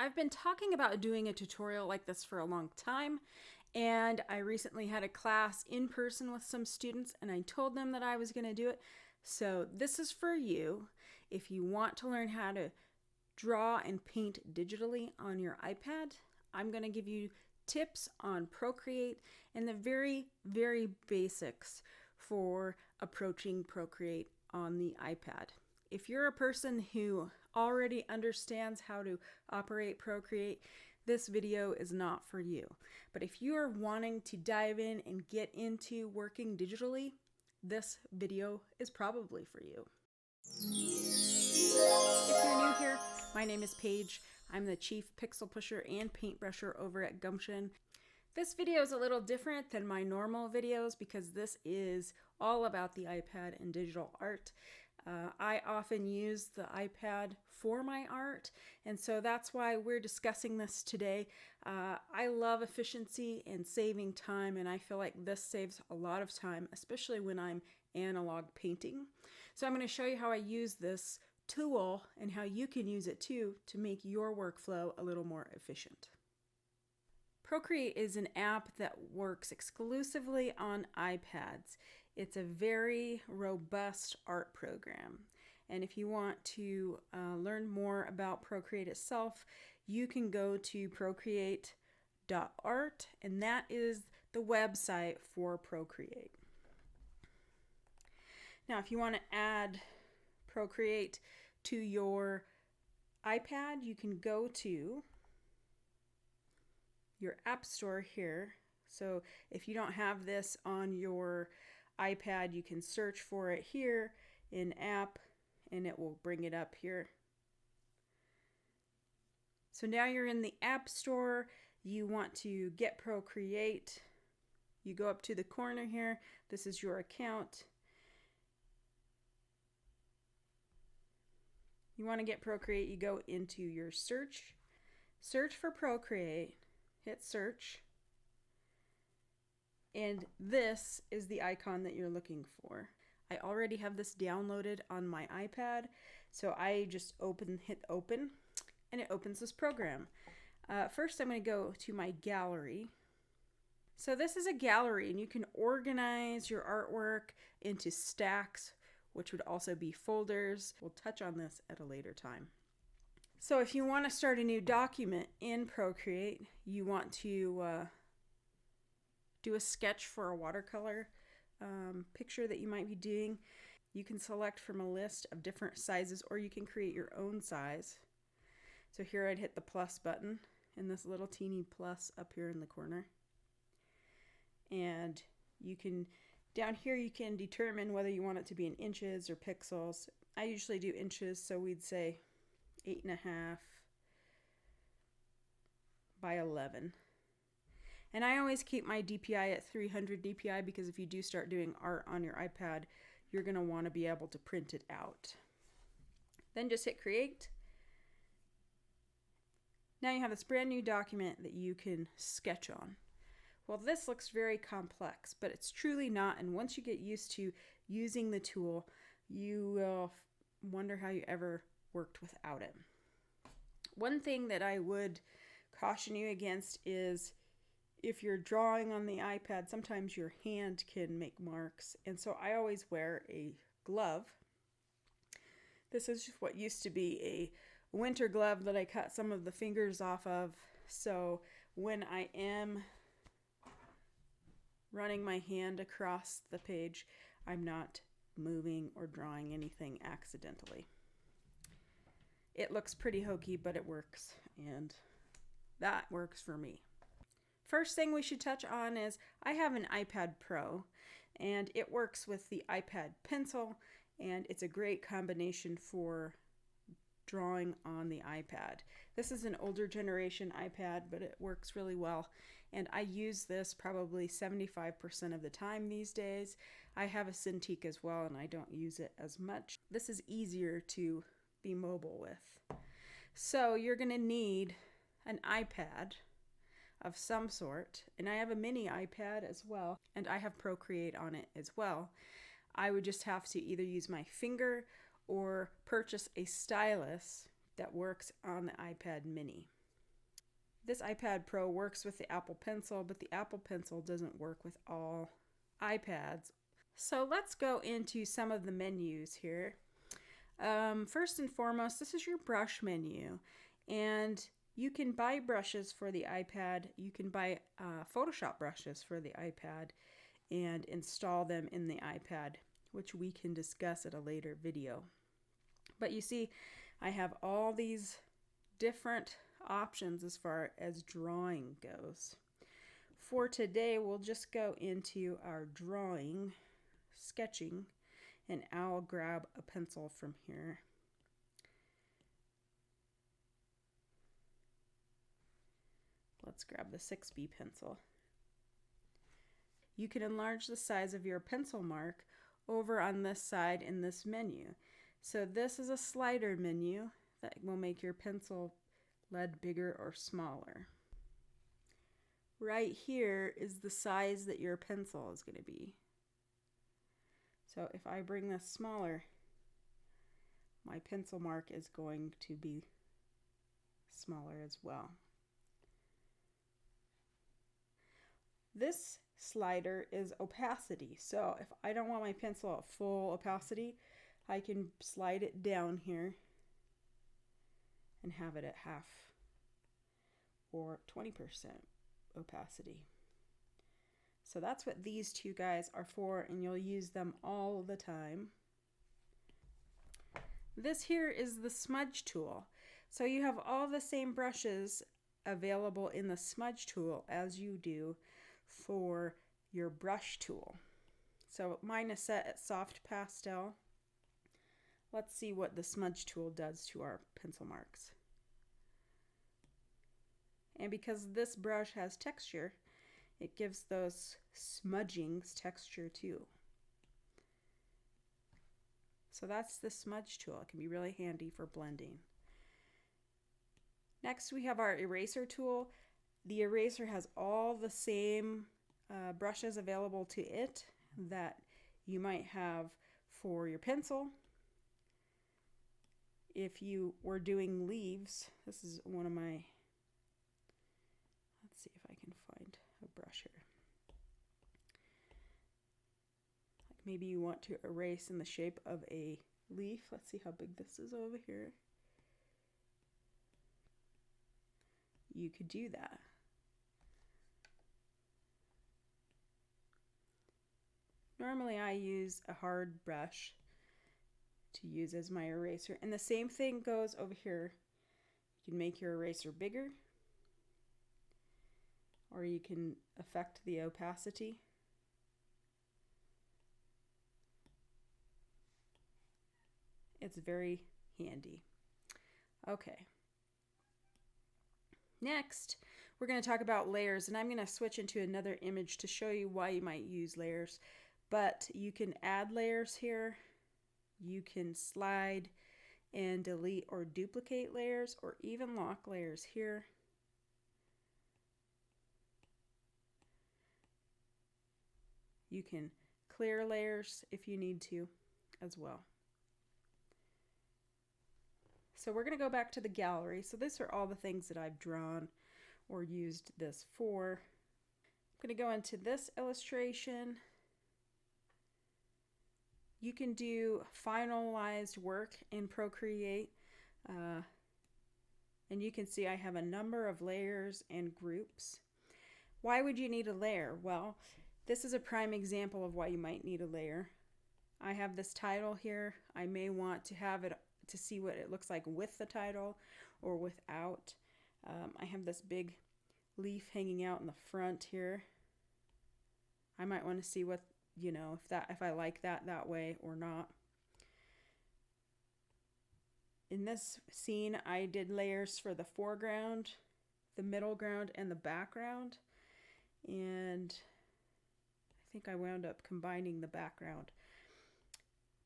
I've been talking about doing a tutorial like this for a long time, and I recently had a class in person with some students and I told them that I was going to do it. So this is for you if you want to learn how to draw and paint digitally on your iPad. I'm going to give you tips on Procreate and the very basics for approaching Procreate on the iPad. If you're a person who already understands how to operate Procreate, this video is not for you. But if you are wanting to dive in and get into working digitally, this video is probably for you. If you're new here, my name is Paige. I'm the Chief Pixel Pusher and Paintbrusher over at Gumption. This video is a little different than my normal videos because this is all about the iPad and digital art. I often use the iPad for my art, and so that's why we're discussing this today. I love efficiency and saving time, and I feel like this saves a lot of time, especially when I'm analog painting. So I'm going to show you how I use this tool and how you can use it too to make your workflow a little more efficient. Procreate is an app that works exclusively on iPads. It's a very robust art program. And if you want to learn more about Procreate itself, you can go to procreate.art, and that is the website for Procreate. Now, if you want to add Procreate to your iPad, you can go to your app store here. So if you don't have this on your iPad, you can search for it here in app and it will bring it up here. So now you're in the app store. You want to get Procreate. You go up to the corner here. This is your account. You want to get Procreate, you go into your search. Search for Procreate. Hit search, and this is the icon that you're looking for. I already have this downloaded on my iPad, so I just hit open, and it opens this program. First, I'm going to go to my gallery. So this is a gallery, and you can organize your artwork into stacks, which would also be folders. We'll touch on this at a later time. So if you want to start a new document in Procreate, you want to do a sketch for a watercolor picture that you might be doing, you can select from a list of different sizes, or you can create your own size. So here I'd hit the plus button and this little teeny plus up here in the corner. And you can, down here you can determine whether you want it to be in inches or pixels. I usually do inches, so we'd say 8.5 by 11. And I always keep my DPI at 300 DPI because if you do start doing art on your iPad, you're going to want to be able to print it out. Then just hit create. Now you have this brand new document that you can sketch on. Well, this looks very complex, but it's truly not. And once you get used to using the tool, you will wonder how you ever worked without it. One thing that I would caution you against is if you're drawing on the iPad, sometimes your hand can make marks, and so I always wear a glove. This is what used to be a winter glove that I cut some of the fingers off of, so when I am running my hand across the page, I'm not moving or drawing anything accidentally. It looks pretty hokey, but it works, and that works for me. First thing we should touch on is I have an iPad Pro, and it works with the iPad Pencil, and it's a great combination for drawing on the iPad. This is an older generation iPad, but it works really well, and I use this probably 75% of the time these days. I have a Cintiq as well, and I don't use it as much. This is easier to be mobile with. So you're going to need an iPad of some sort, and I have a mini iPad as well, and I have Procreate on it as well. I would just have to either use my finger or purchase a stylus that works on the iPad mini. This iPad Pro works with the Apple Pencil, but the Apple Pencil doesn't work with all iPads. So let's go into some of the menus here. First and foremost, this is your brush menu, and you can buy brushes for the iPad. You can buy Photoshop brushes for the iPad and install them in the iPad, which we can discuss at a later video. But you see, I have all these different options as far as drawing goes. For today, we'll just go into our drawing, sketching, and I'll grab a pencil from here. Let's grab the 6B pencil. You can enlarge the size of your pencil mark over on this side in this menu. So this is a slider menu that will make your pencil lead bigger or smaller. Right here is the size that your pencil is going to be. So if I bring this smaller, my pencil mark is going to be smaller as well. This slider is opacity. So if I don't want my pencil at full opacity, I can slide it down here and have it at half or 20% opacity. So that's what these two guys are for, and you'll use them all the time. This here is the smudge tool. So you have all the same brushes available in the smudge tool as you do for your brush tool. So mine is set at soft pastel. Let's see what the smudge tool does to our pencil marks. And because this brush has texture, it gives those smudgings texture too. So that's the smudge tool. It can be really handy for blending. Next we have our eraser tool. The eraser has all the same brushes available to it that you might have for your pencil. If you were doing leaves, this is one of my, let's see if I can find a brush here. Like maybe you want to erase in the shape of a leaf. Let's see how big this is over here. You could do that. Normally I use a hard brush to use as my eraser, and the same thing goes over here. You can make your eraser bigger, or you can affect the opacity. It's very handy. Okay. Next, we're going to talk about layers, and I'm going to switch into another image to show you why you might use layers. But you can add layers here. You can slide and delete or duplicate layers, or even lock layers here. You can clear layers if you need to as well. So we're going to go back to the gallery. So these are all the things that I've drawn or used this for. I'm going to go into this illustration. You can do finalized work in Procreate, and you can see I have a number of layers and groups. Why would you need a layer? Well, this is a prime example of why you might need a layer. I have this title here. I may want to have it to see what it looks like with the title or without. I have this big leaf hanging out in the front here. I might want to see what, you know, if I like that way or not. In this scene, I did layers for the foreground, the middle ground, and the background. And I think I wound up combining the background.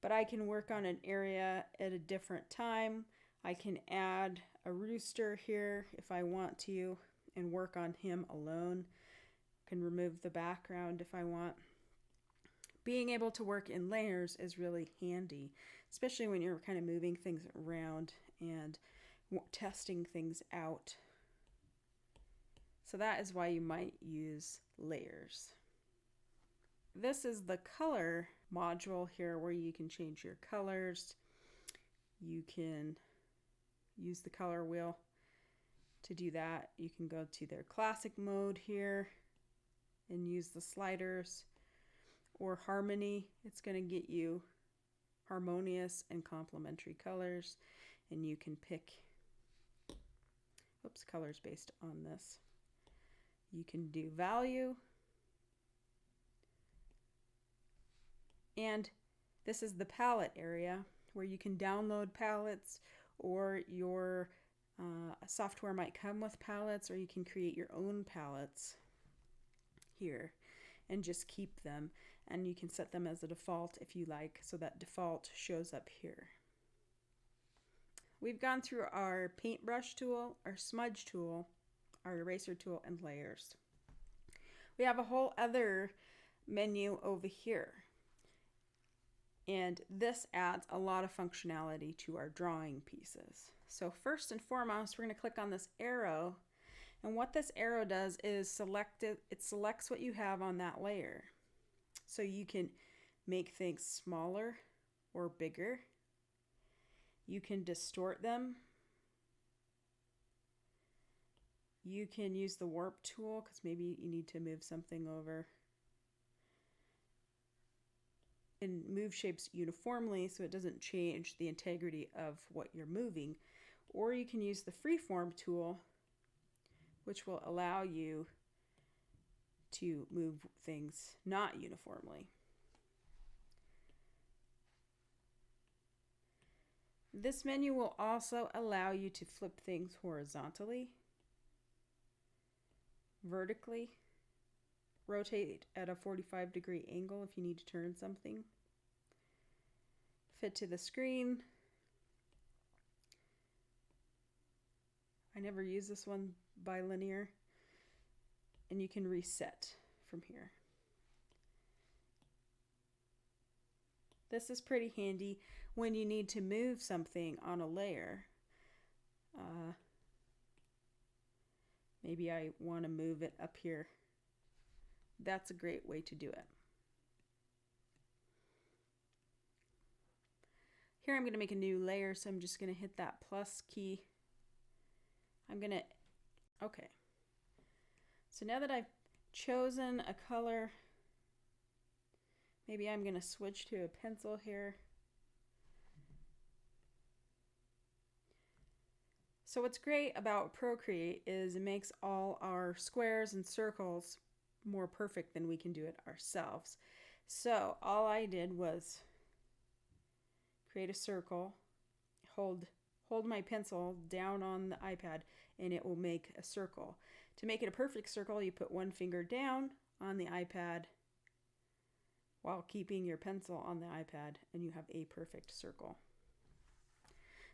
But I can work on an area at a different time. I can add a rooster here if I want to and work on him alone. I can remove the background if I want. Being able to work in layers is really handy, especially when you're kind of moving things around and testing things out. So that is why you might use layers. This is the color module here where you can change your colors. You can use the color wheel to do that. You can go to their classic mode here and use the sliders, or harmony. It's going to get you harmonious and complementary colors, and you can pick colors based on this. You can do value, and this is the palette area where you can download palettes, or your software might come with palettes, or you can create your own palettes here and just keep them, and you can set them as a default if you like, so that default shows up here. We've gone through our paintbrush tool, our smudge tool, our eraser tool, and layers. We have a whole other menu over here, and this adds a lot of functionality to our drawing pieces. So first and foremost, we're going to click on this arrow, and what this arrow does is it selects what you have on that layer. So you can make things smaller or bigger. You can distort them. You can use the warp tool because maybe you need to move something over. And move shapes uniformly so it doesn't change the integrity of what you're moving. Or you can use the freeform tool, which will allow you to move things not uniformly. This menu will also allow you to flip things horizontally, vertically, rotate at a 45-degree angle if you need to turn something, fit to the screen. I never use this one bilinear, and you can reset from here. This is pretty handy when you need to move something on a layer. Maybe I want to move it up here. That's a great way to do it. Here I'm going to make a new layer, so I'm just going to hit that plus key. Okay. So now that I've chosen a color, maybe I'm going to switch to a pencil here. So what's great about Procreate is it makes all our squares and circles more perfect than we can do it ourselves. So all I did was create a circle, hold my pencil down on the iPad, and it will make a circle. To make it a perfect circle, you put one finger down on the iPad while keeping your pencil on the iPad, and you have a perfect circle.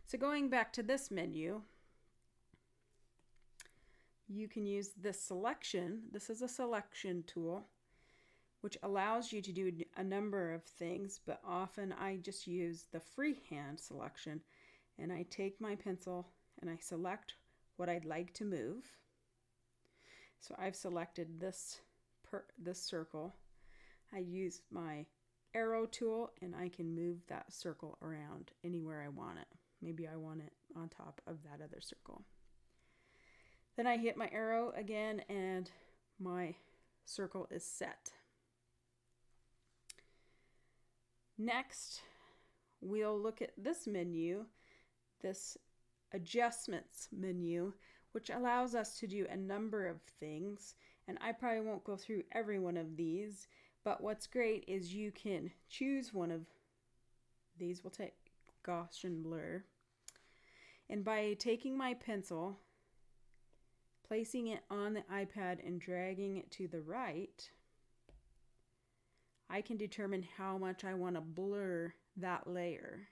So going back to this menu, you can use this selection. This is a selection tool, which allows you to do a number of things, but often I just use the freehand selection, and I take my pencil and I select what I'd like to move. So I've selected this circle. I use my arrow tool, and I can move that circle around anywhere I want it. Maybe I want it on top of that other circle. Then I hit my arrow again, and my circle is set. Next, we'll look at this menu, this adjustments menu, which allows us to do a number of things. And I probably won't go through every one of these, but what's great is you can choose one of these. We'll take Gaussian blur. And by taking my pencil, placing it on the iPad and dragging it to the right, I can determine how much I want to blur that layer.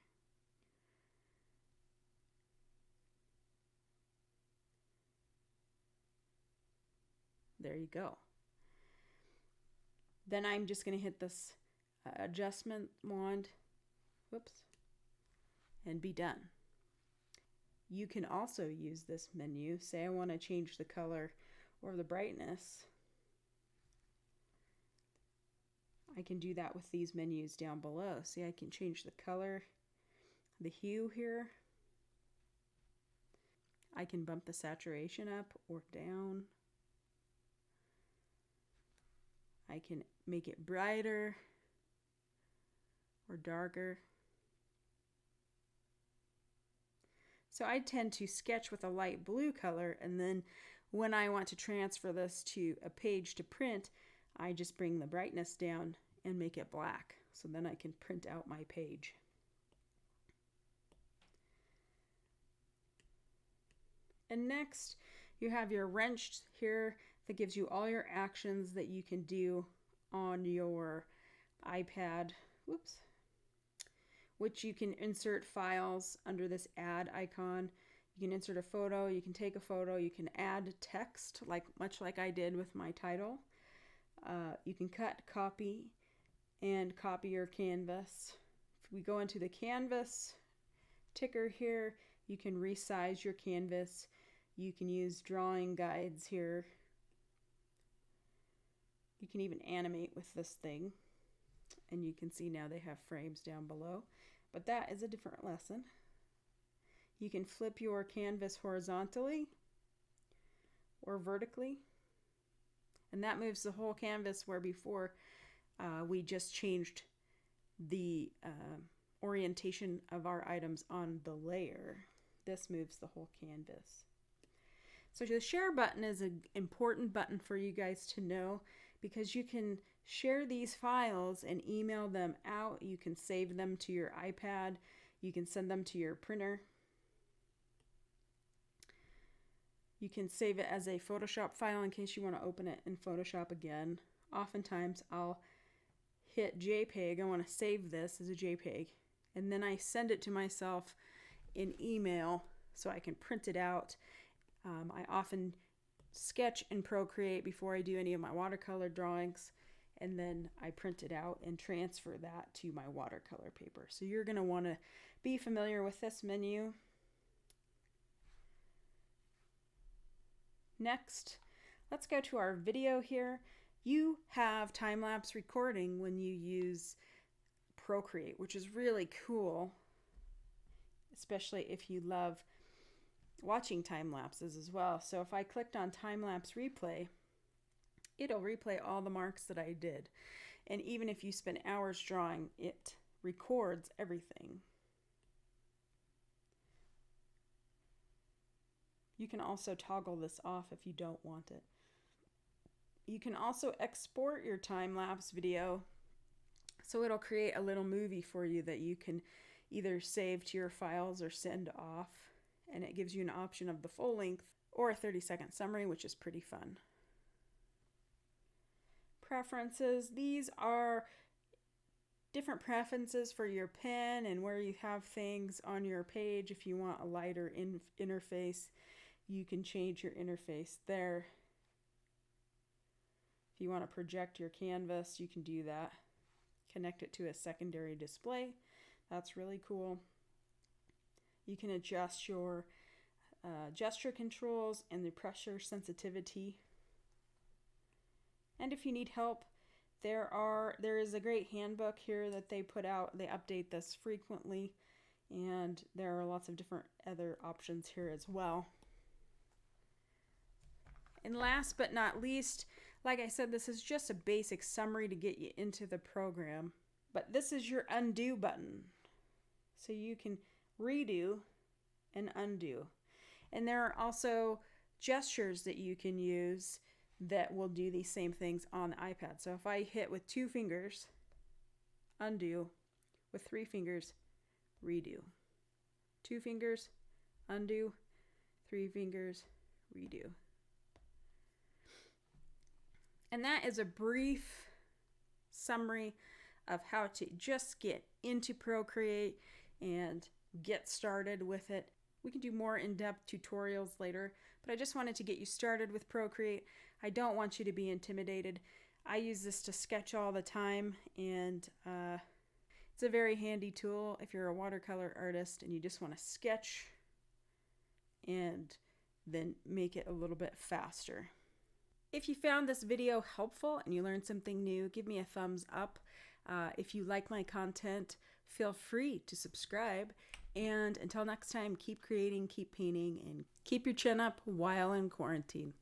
There you go. Then I'm just going to hit this adjustment wand, and be done. You can also use this menu. Say I want to change the color or the brightness, I can do that with these menus down below. See, I can change the color, the hue here. I can bump the saturation up or down. I can make it brighter or darker. So I tend to sketch with a light blue color, and then when I want to transfer this to a page to print, I just bring the brightness down and make it black. So then I can print out my page. And next, you have your wrench here that gives you all your actions that you can do on your iPad. Whoops. Which you can insert files under this add icon. You can insert a photo, you can take a photo, you can add text, much like I did with my title. You can cut, copy, and copy your canvas. If we go into the canvas ticker here, you can resize your canvas. You can use drawing guides here. You can even animate with this thing. And you can see now they have frames down below. But that is a different lesson. You can flip your canvas horizontally or vertically. And that moves the whole canvas, where before we just changed the orientation of our items on the layer. This moves the whole canvas. So the share button is an important button for you guys to know, because you can share these files and email them out. You can save them to your iPad. You can send them to your printer. You can save it as a Photoshop file in case you want to open it in Photoshop again. Oftentimes I'll hit JPEG. I want to save this as a JPEG. And then I send it to myself in email so I can print it out. I often sketch in Procreate before I do any of my watercolor drawings, and then I print it out and transfer that to my watercolor paper. So you're going to want to be familiar with this menu. Next, let's go to our video here. You have time-lapse recording when you use Procreate, which is really cool, especially if you love watching time lapses as well. So if I clicked on time lapse replay, it'll replay all the marks that I did. And even if you spend hours drawing, it records everything. You can also toggle this off if you don't want it. You can also export your time-lapse video, so it'll create a little movie for you that you can either save to your files or send off. And it gives you an option of the full length or a 30-second summary, which is pretty fun. Preferences. These are different preferences for your pen and where you have things on your page. If you want a lighter interface, you can change your interface there. If you want to project your canvas, you can do that. Connect it to a secondary display. That's really cool. You can adjust your gesture controls and the pressure sensitivity. And if you need help, there is a great handbook here that they put out. They update this frequently, and there are lots of different other options here as well. And last but not least, like I said, this is just a basic summary to get you into the program. But this is your undo button. So you can redo and undo. And there are also gestures that you can use that will do these same things on the iPad. So if I hit with 2 fingers, undo, with 3 fingers, redo. 2 fingers, undo, 3 fingers, redo. And that is a brief summary of how to just get into Procreate and get started with it. We can do more in-depth tutorials later, but I just wanted to get you started with Procreate. I don't want you to be intimidated. I use this to sketch all the time, and it's a very handy tool if you're a watercolor artist and you just want to sketch and then make it a little bit faster. If you found this video helpful and you learned something new, give me a thumbs up. If you like my content, feel free to subscribe. And until next time, keep creating, keep painting, and keep your chin up while in quarantine.